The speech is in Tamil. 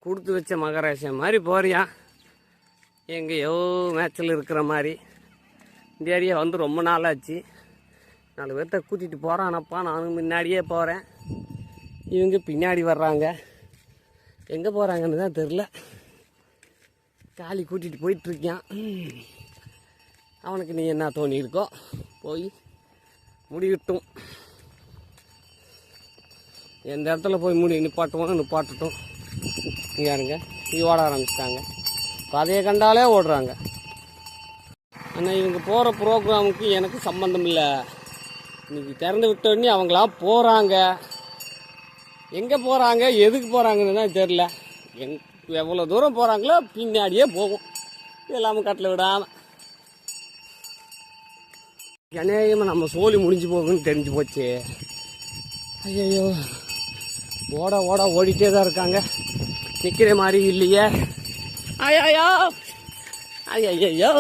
கொடுத்து வச்ச மகராசன் மாதிரி போறியா, எங்கேயோ மேட்சில் இருக்கிற மாதிரி. இந்த ஏரியா வந்து ரொம்ப நாளாச்சு. 4 பேர்த்த கூட்டிகிட்டு போகிறானப்பா. நானும் முன்னாடியே போகிறேன், இவங்க பின்னாடி வர்றாங்க. எங்கே போகிறாங்கன்னு தான் தெரில. காளி கூட்டிகிட்டு போயிட்டுருக்கான். அவனுக்கு நீ என்ன தோணியிருக்கோ போய் முடிவிட்டும். எந்த இடத்துல போய் நிப்பாட்டுவோன்னு நிப்பாட்டட்டும். இங்கே யாருங்க இங்கே ஓட ஆரம்பிச்சிட்டாங்க. கதையை கண்டாலே ஓடுறாங்க. ஆனால் இவங்க போகிற ப்ரோக்ராமுக்கு எனக்கு சம்மந்தம் இல்லை. இன்னைக்கு திறந்து விட்டோடனே அவங்களாம் போகிறாங்க. எங்கே போகிறாங்க, எதுக்கு போகிறாங்கன்னு தான் தெரில. எவ்வளோ தூரம் போகிறாங்களோ பின்னாடியே போகும், எல்லாமே கட்டில் விடாமல். அநேகமாக நம்ம சோழி முடிஞ்சு போகுன்னு தெரிஞ்சு போச்சு. ஐயோ, ஓட ஓட ஓடிட்டே தான் இருக்காங்க. நிற்கிற மாதிரி இல்லையே. ஐயோ ஐயோ.